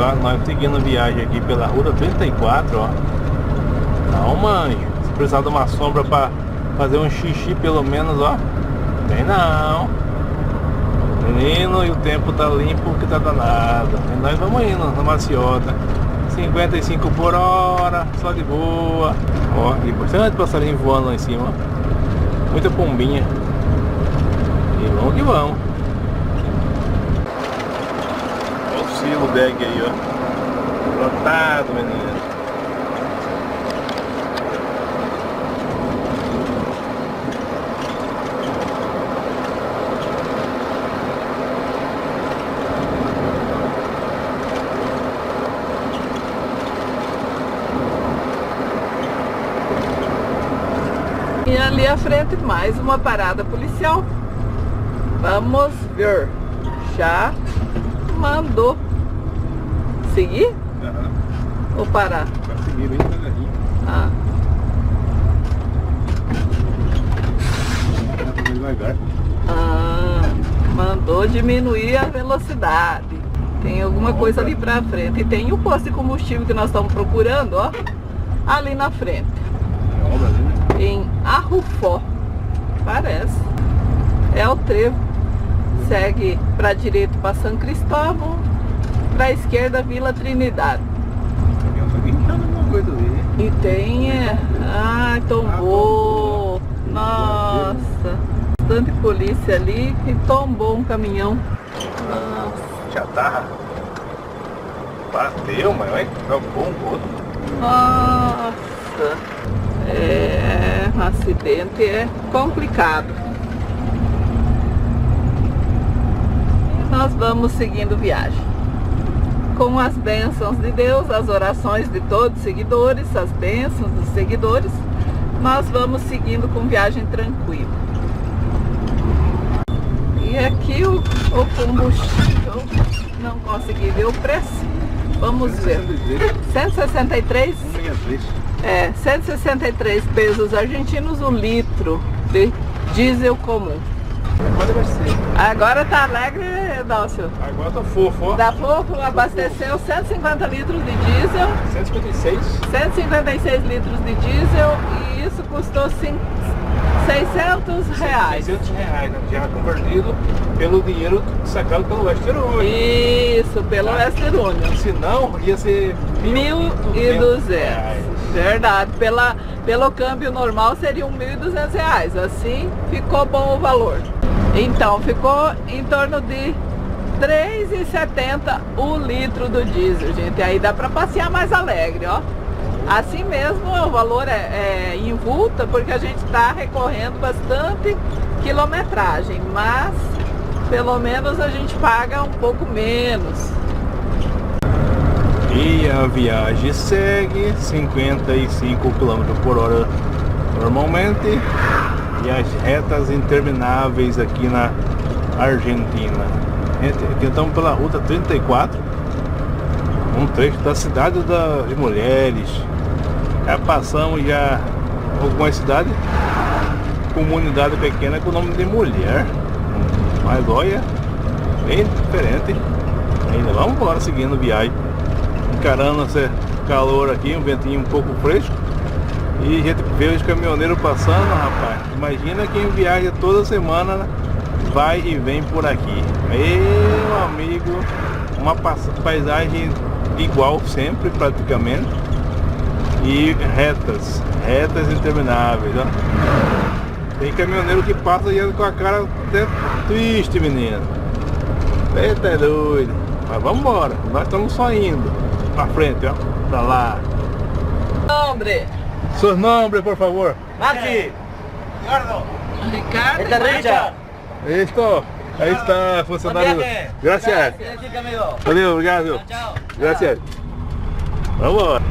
ó, nós seguindo viagem aqui pela Rua 34, ó. Não, mãe, se precisar de uma sombra pra fazer um xixi pelo menos, ó. Tem não. Menino, e o tempo tá limpo que tá danado. E nós vamos indo na maciota. 55 por hora, só de boa. Ó, e bastante passarinho voando lá em cima, ó. Muita pombinha. E vamos que vamos. Olha o silo bag aí, ó. Lotado, menino. E ali à frente mais uma parada policial. Vamos ver. Já mandou seguir? Aham. Ou parar? Vai seguir bem devagarinho. Ah. Devagar. Mandou diminuir a velocidade. Tem alguma coisa ali pra frente. E tem o posto de combustível que nós estamos procurando, ó. Ali na frente. Tem obra ali, né? Em Arrufó, parece. É o trevo. Segue para direita para São Cristóvão, para a esquerda Vila Trinidade. Alguma coisa ali. E tem ai, tombou. Nossa, bastante polícia ali e tombou um caminhão. Nossa. Já tá. Bateu, mas olha, acabou um outro. Nossa. Um acidente é complicado. E nós vamos seguindo viagem. Com as bênçãos de Deus, as orações de todos os seguidores, as bênçãos dos seguidores, nós vamos seguindo com viagem tranquila. E aqui o combustível, não consegui ver o preço. Vamos ver. 163? 163 pesos argentinos o litro de diesel comum. Agora vai ser. Agora tá alegre, Dálcio? Agora tá fofo, ó. Da fofo, abasteceu 150 litros de diesel. 156. 156 litros de diesel e isso custou 600 reais. 600 reais, né? Já convertido pelo dinheiro sacado pelo Western Union. Isso, pelo Western Union. Se não, ia ser 1.200. Verdade, pelo câmbio normal seriam 1.200 reais. Assim ficou bom o valor. Então ficou em torno de 3,70 o litro do diesel, gente. Aí dá para passear mais alegre, ó. Assim mesmo o valor é em vulta, porque a gente está recorrendo bastante quilometragem, mas pelo menos a gente paga um pouco menos. E a viagem segue 55 km por hora normalmente. E as retas intermináveis aqui na Argentina. Aqui estamos pela Ruta 34. Um trecho da cidade das mulheres. Já passamos já algumas cidades, comunidade pequena com o nome de mulher. Mas olha, bem diferente. Ainda vamos embora seguindo viagem. Encarando esse calor aqui, um ventinho um pouco fresco. E a gente vê os caminhoneiros passando, rapaz. Imagina quem viaja toda semana, vai e vem por aqui. Meu amigo, uma paisagem igual sempre praticamente. E retas intermináveis, ó. Tem caminhoneiro que passa e com a cara até triste, menino. Eita, é doido. Mas vamos embora, nós estamos só indo pra frente, ó, pra lá. Nombre. Seu nome, por favor. Maxi, Ricardo, Ricardo. esta derecha. Listo. Aí está, funcionário. Gracias. Aquí, amigo. Valeu, obrigado. Chao. Gracias. Vamos embora.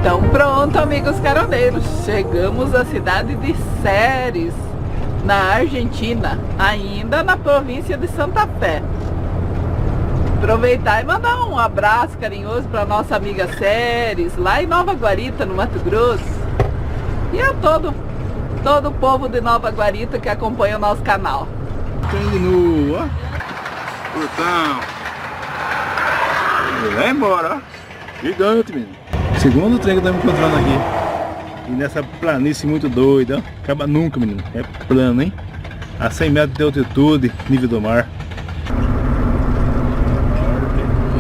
Então pronto, amigos caroneiros, chegamos à cidade de Ceres, na Argentina, ainda na província de Santa Fé. Aproveitar e mandar um abraço carinhoso para nossa amiga Ceres, lá em Nova Guarita, no Mato Grosso. E a todo o povo de Nova Guarita que acompanha o nosso canal. Trem de novo, ó. Portão. Vai embora, ó. Gigante, menino. Segundo trem que estamos encontrando aqui. E nessa planície muito doida, ó. Acaba nunca, menino. É plano, hein? A 100 metros de altitude, nível do mar.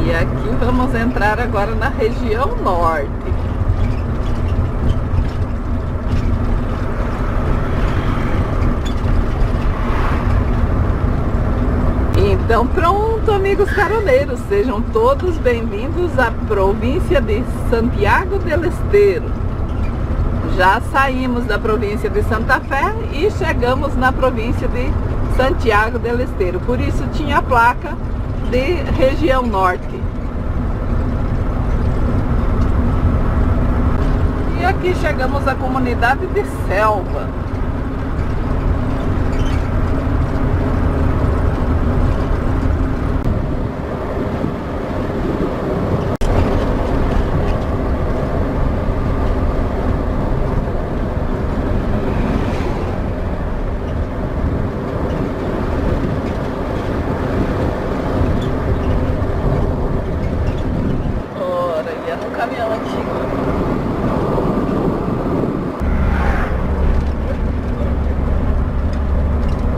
E aqui vamos entrar agora na região norte. Então pronto, amigos caroneiros, sejam todos bem-vindos à província de Santiago del Estero. Já saímos da província de Santa Fé e chegamos na província de Santiago del Estero, por isso tinha a placa de região norte. E aqui chegamos à comunidade de Selva.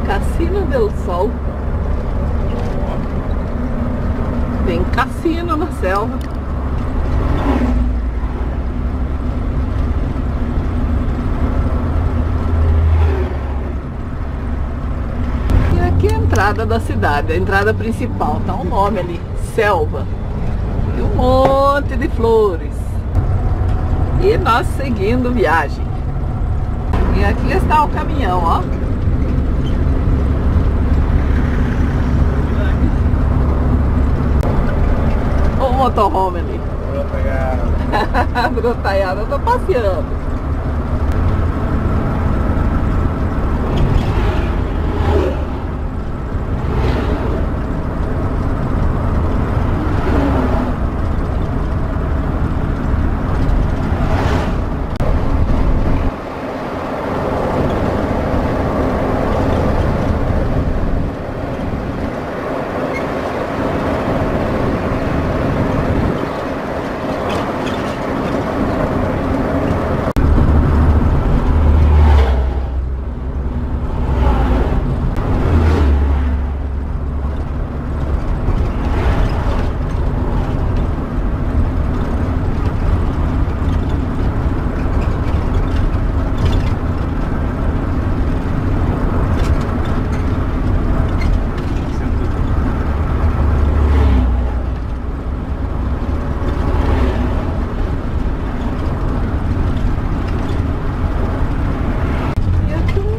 Cassino del Sol. Tem cassino na selva. E aqui é a entrada da cidade, a entrada principal. Tá o nome ali, Selva. E um monte de flores. E nós seguindo viagem. E aqui está o caminhão, ó. O motorhome ali. Brotaiada, eu tô passeando.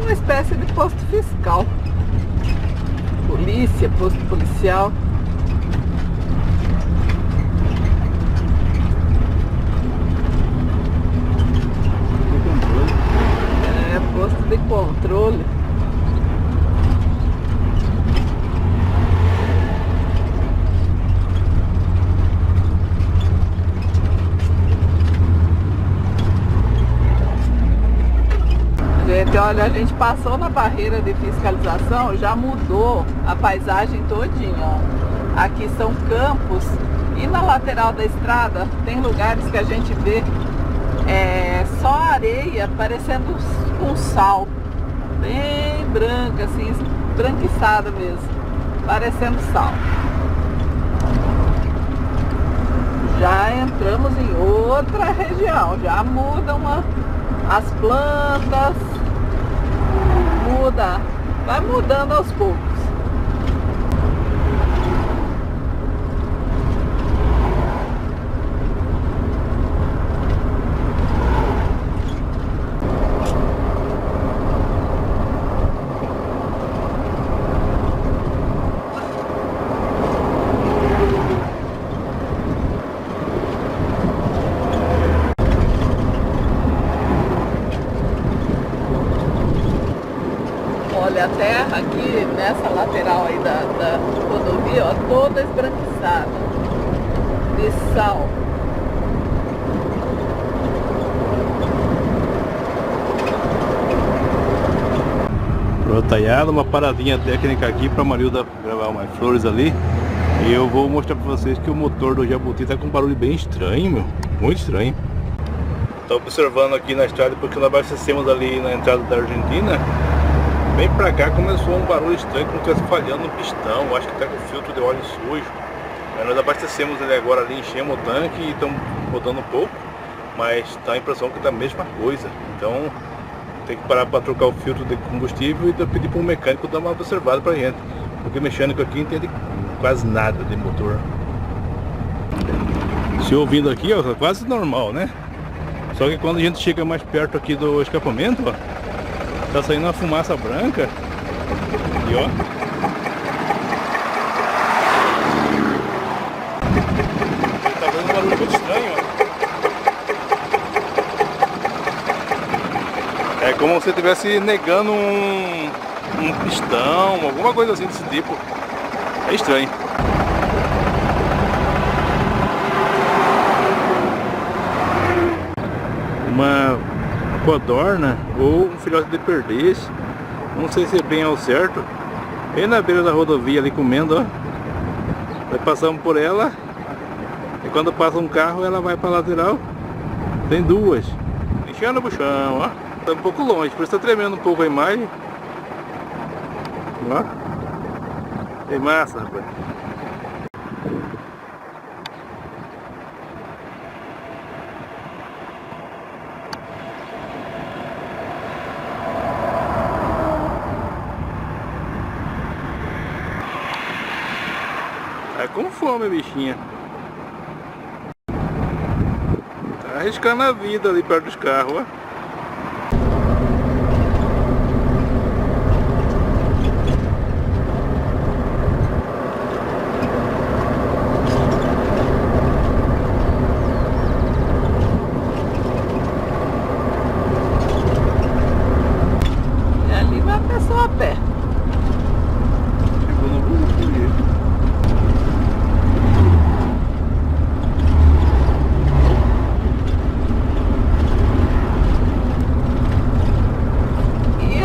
Espécie de posto fiscal, polícia, posto policial. É, posto de controle. Gente, olha, a gente passou na barreira de fiscalização, já mudou a paisagem todinha, ó. Aqui são campos e na lateral da estrada tem lugares que a gente vê só areia parecendo com sal, bem branca, assim, branquiçada mesmo, parecendo sal. Já entramos em outra região, já mudam as plantas, vai mudando aos poucos. a terra aqui nessa lateral aí da rodovia, ó, toda esbranquiçada de sal. Protaiada, uma paradinha técnica aqui para Marilda gravar umas flores ali. E eu vou mostrar para vocês que o motor do Jabuti tá com um barulho bem estranho, meu. Muito estranho. Tô observando aqui na estrada porque nós abastecemos ali na entrada da Argentina. Bem pra cá começou um barulho estranho, como se estivesse falhando no pistão. Acho que tá com o filtro de óleo sujo. Aí nós abastecemos ele agora ali, enchemos o tanque e estamos rodando um pouco. Mas tá a impressão que tá a mesma coisa. Então tem que parar para trocar o filtro de combustível e pedir para um mecânico dar uma observada pra gente. Porque o mecânico aqui entende quase nada de motor. Se ouvindo aqui, ó, quase normal, né? Só que quando a gente chega mais perto aqui do escapamento, ó, tá saindo uma fumaça branca. E ó, tá dando um barulho muito estranho, ó. É como se estivesse negando um pistão, alguma coisa assim desse tipo. É estranho. Uma codorna ou um filhote de perdiz, não sei se é bem ao certo, bem na beira da rodovia ali comendo, ó. Nós passamos por ela e quando passa um carro ela vai para a lateral. Tem duas enchendo o chão, ó. Tá um pouco longe, por isso tá tremendo um pouco a imagem. Ó, tem massa, rapaz. Tá com fome, bichinha. Tá arriscando a vida ali perto dos carros, ó.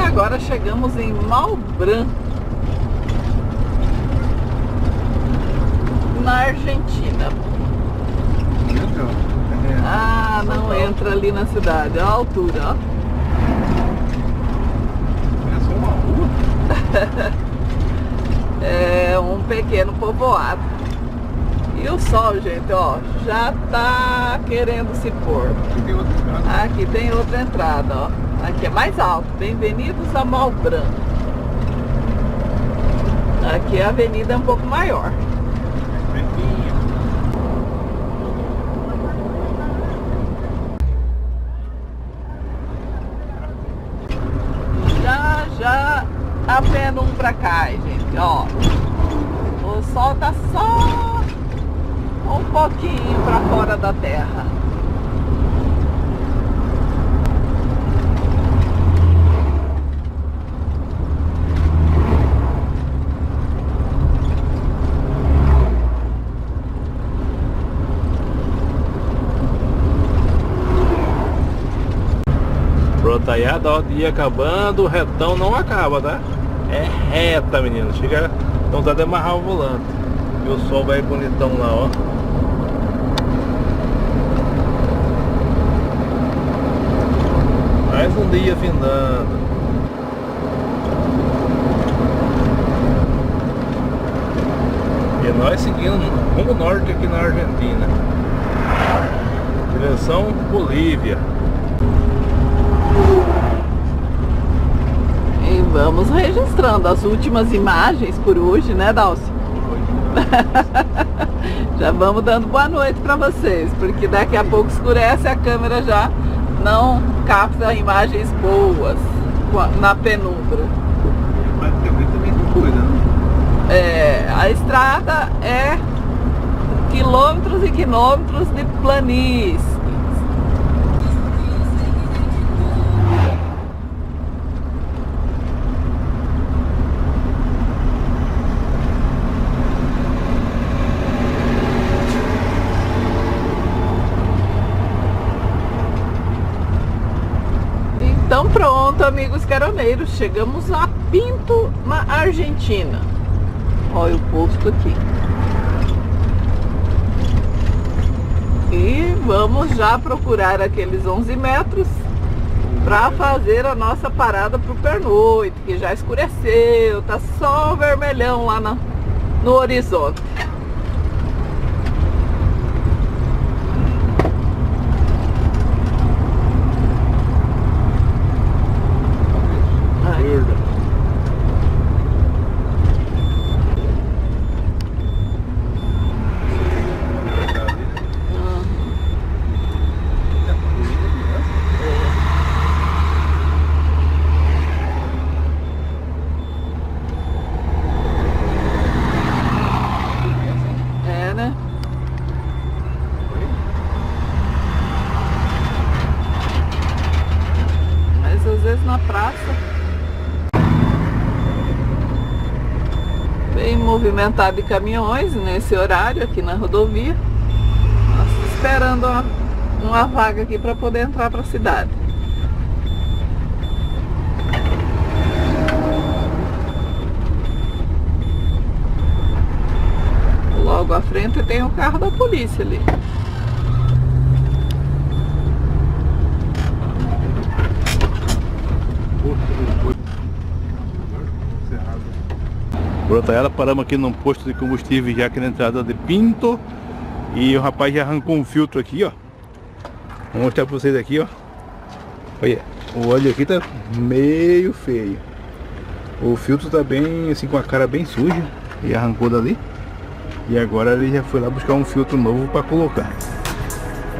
Agora chegamos em Malbrán, na Argentina. Ah, não entra ali na cidade, olha a altura, ó. É só uma rua? É um pequeno povoado. E o sol, gente, ó, já tá querendo se pôr. Aqui tem outra entrada, ó. Aqui é mais alto. Bem-vindos a Malbrán. Aqui a avenida é um pouco maior. Já apendo um pra cá, gente, ó. O sol tá só um pouquinho pra fora da terra. Protaiada, ó, dia acabando, o retão não acaba, tá? É reta, menino. Chega, não dá de amarrar o volante. E o sol vai bonitão lá, ó. Mais um dia findando. E nós seguindo rumo norte aqui na Argentina. Direção Bolívia. E vamos registrando as últimas imagens por hoje, né, Dalcio? Já vamos dando boa noite para vocês, porque daqui a pouco escurece, a câmera já não capta imagens boas na penumbra. Mas também tem coisa, né? É, a estrada é quilômetros e quilômetros de planícies. amigos caroneiros, chegamos a Pinto, na Argentina. Olha o posto aqui. E vamos já procurar aqueles 11 metros para fazer a nossa parada pro pernoite, que já escureceu, tá só o vermelhão lá no horizonte. Às vezes na praça, bem movimentado de caminhões nesse horário aqui na rodovia. Nós esperando uma vaga aqui para poder entrar para a cidade. Logo à frente tem o carro da polícia ali. Pronto, ela paramos aqui num posto de combustível já aqui na entrada de Pinto. E o rapaz já arrancou um filtro aqui, ó. Vou mostrar pra vocês aqui, ó. Olha, o óleo aqui tá meio feio. O filtro tá bem, assim, com a cara bem suja. E arrancou dali. E agora ele já foi lá buscar um filtro novo para colocar.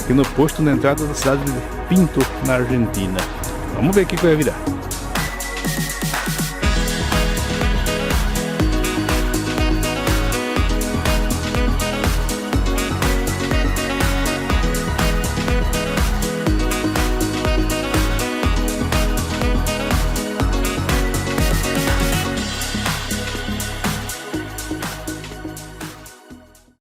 Aqui no posto na entrada da cidade de Pinto, na Argentina. Vamos ver o que vai virar.